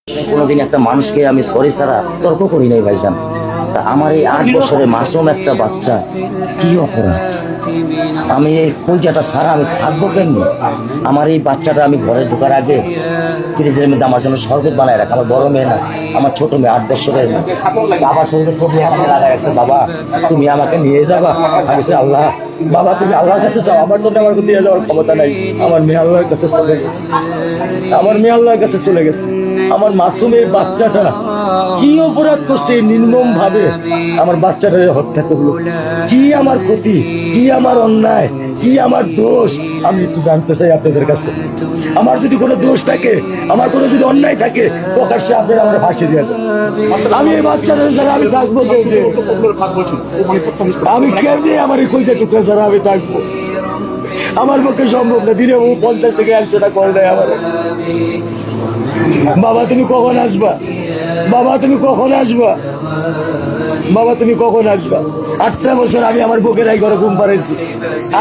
কোনোদিন একটা মানুষকে আমি সরি ছাড়া তর্ক করি নাই ভাইজান। তা আমার এই 8 বছরের মাসুম একটা বাচ্চা কি অপরাধ? আমি এই কলজাটা ছাড়া আমি থাকবো কেমনি? আমার এই বাচ্চাটা আমি ঘরে ঢোকার আগে ফ্রিজের মধ্যে আমার জন্য শরবত বানায় রাখে। আমার বড় মেয়ে না, আমার ছোট মেয়ে 8 বছরের মেয়ে। বাবার সঙ্গে ছবি এখানে লাগাই রাখছে, বাবা তুমি আমাকে নিয়ে যাবা। আমি বলছি, আল্লাহ বাবা তুমি আল্লাহর কাছে যাও, আমার জন্য আমার নিয়ে যাওয়ার ক্ষমতা নাই। আমার মেয়ে আল্লাহর কাছে চলে গেছে, আমার মেয়ে আল্লাহর কাছে চলে গেছে। আমার মাসুম এই বাচ্চাটা কি অপরাধ করছে নির্মম ভাবে আমার বাচ্চাটাকে হত্যা করলো? কি আমার ক্ষতি, কি আমার অন্যায়, কি আমার দোষ? আমি একটু জানতে চাই আপনাদের কাছে। আমার যদি কোনো দোষ থাকে, আমার কোনো যদি অন্যায় থাকে, প্রকাশ্যে আপনারা আমার ফাঁসি দিয়ে দেন। আমি এই বাচ্চাটার ছাড়া আমি থাকবো কেমনে? আমি কেমনি আমার এই কইজা টুকরা ছাড়া আমি থাকবো? আমার পক্ষে সম্ভব না। দিনে 50 থেকে 100 টাকা করে দেয় আমার। বাবা তুমি কখন আসবা? বাবা তুমি কখন আসবা? বাবা তুমি কখন আসবা? 8টা বছর আমি আমার বুকের এই ঘরে ঘুম পাড়াইছি।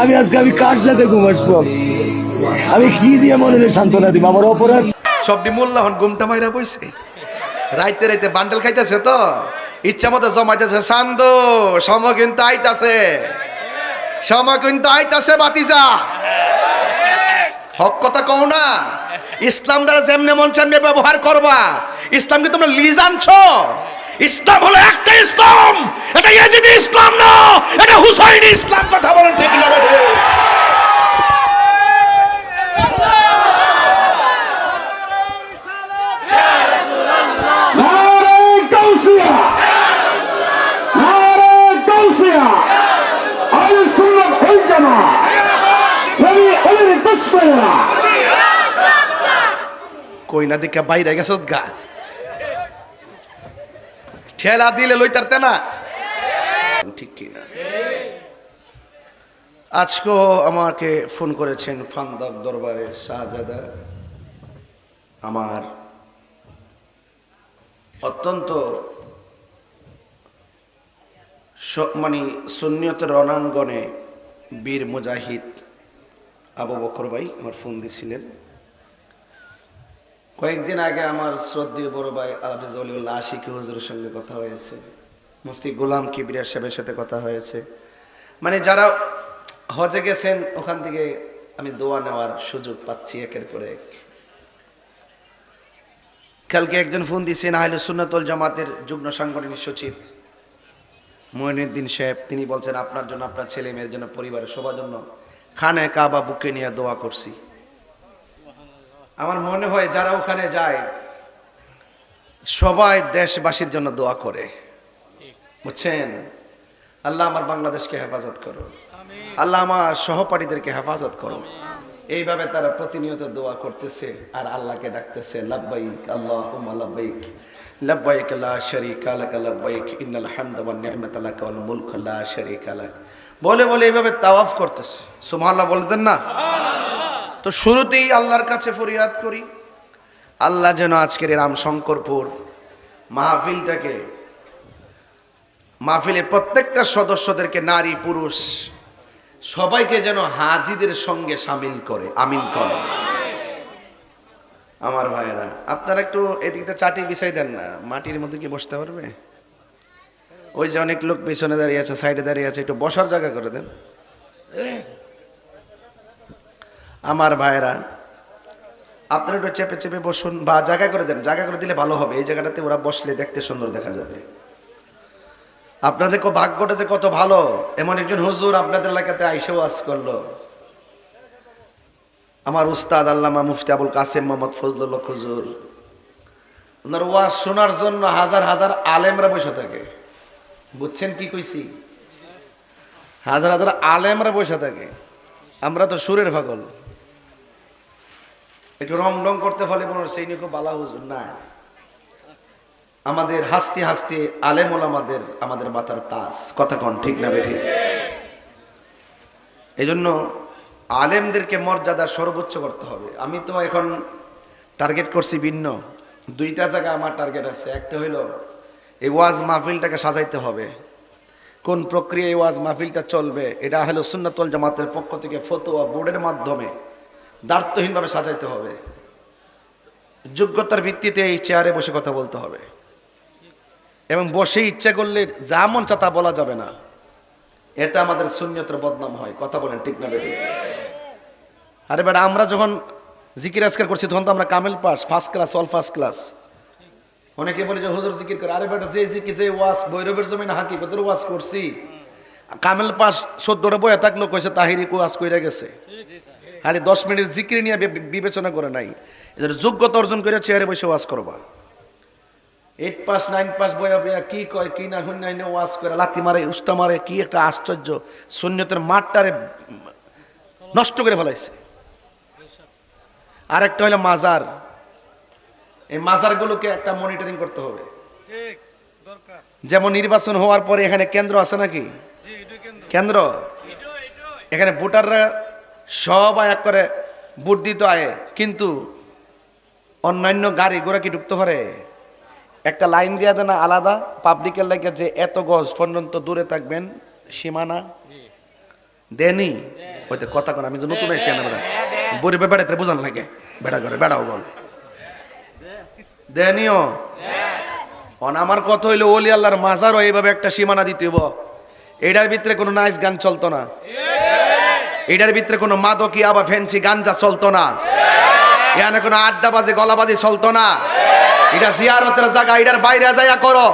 আমি আজকে আমি কার সাথে ঘুম আসবো? আমি কি দিয়ে মনে সান্ত্বনা দিব? আমার অপরাধ সবটি মোল্লা হন ঘুমটা মাইরা বইছে, রাইতে রাইতে বান্ডেল খাইতেছে, তো ইচ্ছা মতো জমাইতেছে। শান্ত সময় কিন্তু আইতাছে, সময় কিন্তু আইতাছে বাতিজা। হক কথা কও না। ইসলাম দ্বারা যেমনে মন চামনে ব্যবহার করবা। ইসলামকে তোমরা লিজ আনছো। ইসলাম হলো একটা ইসলাম, এটা ইয়াজিদি ইসলাম না, এটা হুসাইনি ইসলাম। কথা বলেন ঠিক না? কইনা দিকে বাইরে গেছ গা, ঠেলা দিলে লইতারতে না, ঠিক কিনা? আজকেও আমাকে ফোন করেছেন ফান্দাক দরবারের শাহজাদা, আমার অত্যন্ত মানে সুন্নিয়তের রণাঙ্গনে বীর মুজাহিদ আবু বকর ভাই আমার ফোন দিয়েছিলেন। কয়েকদিন আগে আমার শ্রদ্ধেয় বড় ভাই আলহাফেজ ওলিউল্লাহ আশিকি হুজুরের সঙ্গে কথা হয়েছে, মুফতি গোলাম কিবরিয়া সাহেবের সাথে কথা হয়েছে। মানে যারা হজে গেছেন ওখান থেকে আমি দোয়া নেওয়ার সুযোগ পাচ্ছি একের পর এক। কালকে একজন ফোন দিয়েছেন আহলে সুন্নাত ওয়াল জামাতের যুগ্ম সাংগঠনিক সচিব মঈনুদ্দিন সাহেব। তিনি বলছেন আপনার জন্য, আপনার ছেলে মেয়ের জন্য, পরিবারের সবার জন্য খানে কাবা বুকে নিয়ে দোয়া করছি। আমার মনে হয় যারা ওখানে যায় সবাই দেশবাসীর জন্য দোয়া করে, বুঝছেন? আল্লাহ আমার বাংলাদেশকে হেফাজত করো, আল্লাহ আমার সহপাঠীদেরকে হেফাজত করো। এইভাবে তারা প্রতিনিয়ত দোয়া করতেছে আর আল্লাহকে ডাকতেছে, লাব্বাইক আল্লাহুম্মা লাব্বাইক, লাব্বাইক লা শারীকা লাক লাব্বাইক, ইন্নাল হামদা ওয়ান নি'মাতা লাক ওয়াল মুলক লা শারীকা লাক, বলে বলে এইভাবে তাওয়াফ করতেছে। সুবহানাল্লাহ বলতেন না? তো শুরুতেই আল্লাহর কাছে ফরিয়াদ করি, আল্লাহ যেন আজকের এই রামশঙ্করপুর মাহফিলটাকে, মাহফিলের প্রত্যেকটা সদস্যদেরকে, নারী পুরুষ সবাইকে যেন হাজিদের সঙ্গে সামিল করে, আমিন করে। আমার ভাইয়েরা আপনারা একটু এদিকে চাটি বিছাই দেন না, মাটির মধ্যে কি বসতে পারবে? ওই যে অনেক লোক পিছনে দাঁড়িয়ে আছে, সাইডে দাঁড়িয়ে আছে, একটু বসার জায়গা করে দেন। আমার ভাইয়েরা আপনারা একটু চেপে চেপে বসুন বা জায়গা করে দেন, জায়গা করে দিলে ভালো হবে। এই জায়গাটাতে ওরা বসলে দেখতে সুন্দর দেখা যাবে। আপনাদের ভাগ্যটা যে কত ভালো, এমন একজন হুজুর আপনাদের এলাকাতে আইসা ওয়াজ করলো। আমার উস্তাদ আল্লামা মুফতি আবুল কাসেম মোহাম্মদ ফজলুল হক হুজুর, ওনার ওয়াজ শোনার জন্য হাজার হাজার আলেমরা বসে থাকে। বুঝছেন কি কইছি? হাজার হাজার আলেমরা বসে থাকে। আমরা তো সুরের পাগল, একটু রং রং করতে ফলে মনে হচ্ছে এই নিয়ে খুব বালা হুজুর না। আমাদের হাসতে হাসতে আলেম ওলামাদের আমাদের মাথার তাস, কথা কন ঠিক না বেঠিক? এই জন্য আলেমদেরকে মর্যাদা সর্বোচ্চ করতে হবে। আমি তো এখন টার্গেট করছি ভিন্ন 2টা জায়গা আমার টার্গেট আছে। একটা হইল এই ওয়াজ মাহফিলটাকে সাজাইতে হবে। কোন প্রক্রিয়ায় এই ওয়াজ মাহফিলটা চলবে এটা আহলে সুন্নাত ওয়াল জামাতের পক্ষ থেকে ফতোয়া বোর্ডের মাধ্যমে দায়িত্বহীনভাবে সাজাইতে হবে। যোগ্যতার ভিত্তিতে এই চেয়ারে বসে কথা বলতে হবে, এবং বসে ইচ্ছা করলে যা মন চা তা বলা যাবে না। এতে আমাদের সুন্নিয়তের বদনাম হয়। কথা বলেন ঠিক না বেটি? আরে বেটা, আমরা যখন জিকির আজকার করছি তখন তো আমরা কামেল pass, first class, all first class. অনেকে বলে যে হুজুর জিকির করে। আরে বেটা, যে জিকির, যে ওয়াজ ভৈরবের জমিন হাকিকতের ওয়াজ করছি, কামেল পাস 14টা বইয়া থাকলো কইছে তাহিরি ওয়াজ কইরা গেছে। খালি 10 মিনিট জিকির নিয়ে বিবেচনা করে নাই। এদের যোগ্যতা অর্জন করে চেয়ারে বসে ওয়াজ করবা। 8 পাস 9 পাস বইয়া বইয়া কি কয় কি না শুন নাই ওয়াজ করে লাথি মারে, উস্টা মারে, কি একটা আশ্চর্য! সুন্নতের মাঠটারে নষ্ট করে ফেলাইছে। আর একটা হলো মাজার। এই মাজারগুলোকে একটা মনিটরিং করতে হবে। যেমন নির্বাচন হওয়ার পরে এখানে কেন্দ্র আছে নাকি? কেন্দ্র, এখানে ভোটাররা সবাই এক করে ভোট দিতে আয়, কিন্তু অন্যান্য গাড়ি ঘোড়া কি ঢুকতে পারে? একটা লাইন দিয়া দেয় না আলাদা পাবলিকের লাগে, যে এত গজ পর্যন্ত দূরে থাকবেন, সীমানা দেনি। হয়তো কথা কোন আমি যে নতুন আইসি না বেড়া বড়ি বেড়াতে বোঝান লাগে, বেড়া করে বেড়াও বল দেনিও। আমার কথা হইলো ওলি আল্লাহর মাজারও এইভাবে একটা সীমানা দিতে হইব। এটার ভিতরে কোনো নাইস গান চলতো না, এটার ভিতরে কোনো মাদকি আবার ফ্যান্সি গাঞ্জা চলতো না, এখানে কোনো আড্ডাবাজি গলাবাজি চলতো না। এটা জিয়ারতের জায়গা, এটার বাইরে যাইয়া করো।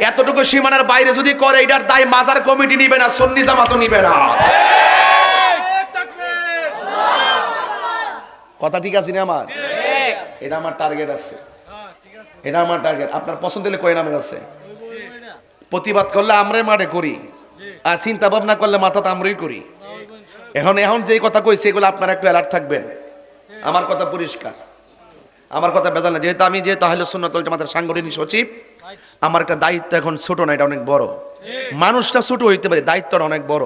এতটুকু সীমানার বাইরে যদি করে, এটার দায় মাজার কমিটি নিবে না, সুন্নি জামাতও নিবে না। কথা ঠিক আছে না আমার? এটা আমার টার্গেট আছে, এটা আমার টার্গেট। আপনার পছন্দ হলে কয় নামের আছে। প্রতিবাদ করলে আমরাই মাঠে করি, আর চিন্তা ভাবনা করলে মাথাতে আমরাই করি। এখন যে কথা কইছে এগুলো আপনারা একটু অ্যালার্ট থাকবেন। আমার কথা পরিষ্কার, আমার কথা বেজাল না। যেহেতু আমি আহলে সুন্নাত ওয়াল জামাতের সাংগঠনিক সচিব, আমার একটা দায়িত্ব এখন ছোট না, এটা অনেক বড়। মানুষটা ছোট হইতে পারে, দায়িত্বটা অনেক বড়।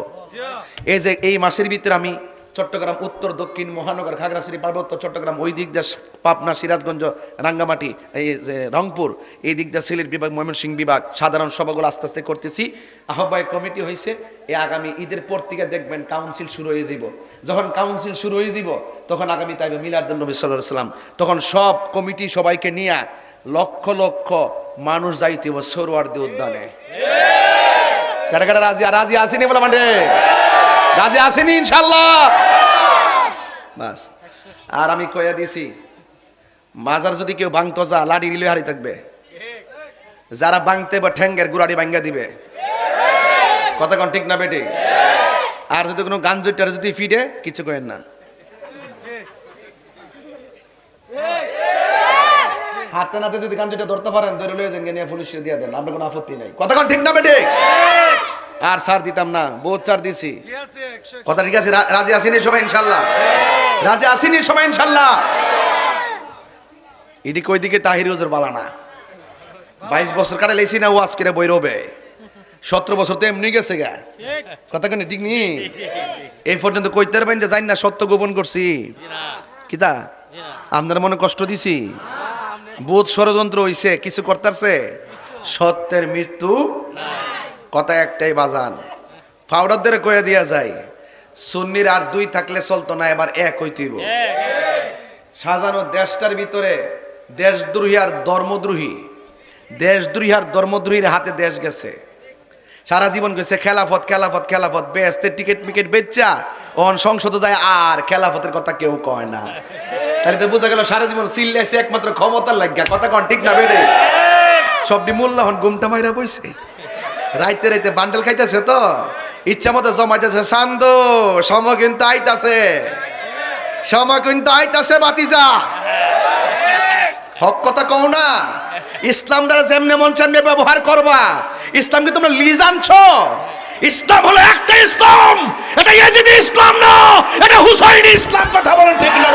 এই যে এই মাসের ভিতরে আমি চট্টগ্রাম উত্তর, দক্ষিণ, মহানগর, খাগড়াছড়ি, পার্বত্য চট্টগ্রাম, ওই দিক দিয়ে পাবনা, সিরাজগঞ্জ, রাঙ্গামাটি, এই যে রংপুর, এই দিক দিয়ে সিলেট বিভাগ, ময়মনসিংহ বিভাগ, সাধারণ সভাগুলো আস্তে আস্তে করতেছি। আহ্বায়ক কমিটি হয়েছে। এই আগামী ঈদের পর থেকে দেখবেন কাউন্সিল শুরু হয়ে যাব। যখন কাউন্সিল শুরু হয়ে যাব, তখন আগামী তাইবে মিলাদুন নবী সাল্লাল্লাহু আলাইহি ওয়াসাল্লাম, তখন সব কমিটি সবাইকে নিয়ে লক্ষ লক্ষ মানুষ যাইতে হবে সরোয়ার্দী উদ্যানে। কারা কারা রাজি? রাজি আসেনি বলে মানে রাজি আসেনি ইনশাল্লাহ। বাস। আর আমি কইয়া দিছি, মাজার যদি কেউ ভাঙতো যা লাড়ি দিলে হারি থাকবে, যারা ভাঙতে বা ঠ্যাঙ্গের গুড়াড়ি ভাঙ্গা দিবে। কথা কোন ঠিক না বেটি? আর যদি কোনো গান জুটার যদি ফিডে কিছু করেন না, হাতে নাতে যদি গান জুটা ধরতে পারেন, ধরে লয়ে যান, নিয়ে পুলিশে দিয়ে দেন, আপনার কোনো আপত্তি নাই। কথা কোন ঠিক না বেটি? আর ছাড় দিতাম না, বহুত ছাড় দিছি। কথা ঠিক আছে? রাজি আসেনি সবাই ইনশাল্লাহ? রাজি আসেনি সবাই ইনশাল্লাহ? এদিকে ওইদিকে তাহির হুজুর বালানা 22 বছর কাটা লেছি না ওয়াজ করে বৈরবে, 17 বছর তো এমনি গেছে গা। কথা কেন ঠিক নি? এই পর্যন্ত কইতে পারবেন যে জানি না সত্য গোপন করছি কিতা? আপনার মনে কষ্ট দিছি? বহুত ষড়যন্ত্র হইছে, কিছু করতেছে, সত্যের মৃত্যু কথা একটাই বাজান। ফাউডারদের কয়ে দিয়া যায়, সুন্নির আর 2 থাকলে চলতো না, এবার 1 হইতেইব। সাজানো দেশটার ভিতরে দেশদ্রোহী আর ধর্মদ্রোহী, দেশদ্রোহী আর ধর্মদ্রোহীর হাতে দেশ গেছে। সারা জীবন গেছে খেলাফত খেলাফত খেলাফত, বেচতে টিকিট মিকেট বেচা, ওন সংসদে যায় আর খেলাফতের কথা কেউ কয় না। তাহলে তো বোঝা গেল সারা জীবন চিল্লাইছে একমাত্র ক্ষমতার লাগিয়া। কথা কন ঠিক না বেড়ে? সবটি মূল্যহন ঘুমটা মাইরা বইছে, রাইতে রাইতে বান্ডেল খাইতেছে, তো ইচ্ছা মতো জমাইতেছে। সান্দ সময় কিন্তু আইতাছে, সময় কিন্তু আইতাছে বাতিজা। হক কথা কও না। ইসলাম দ্বারা যেমনে মন চান ব্যবহার করবা। ইসলামকে তোমরা লিজ আনছো। ইসলাম হলো একটা ইসলাম, এটা ইয়াজিদি ইসলাম না, এটা হুসাইনি ইসলাম। কথা বলেন ঠিক না?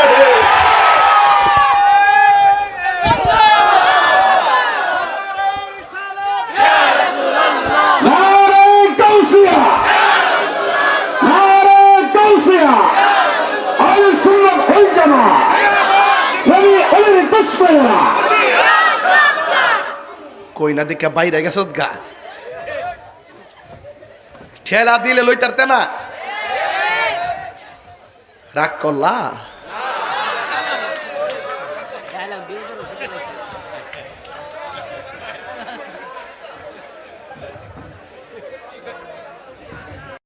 কই না দেখা বাইরে গেছ গা, ঠেলা দিলে লইতারতে না। রাগ করলা?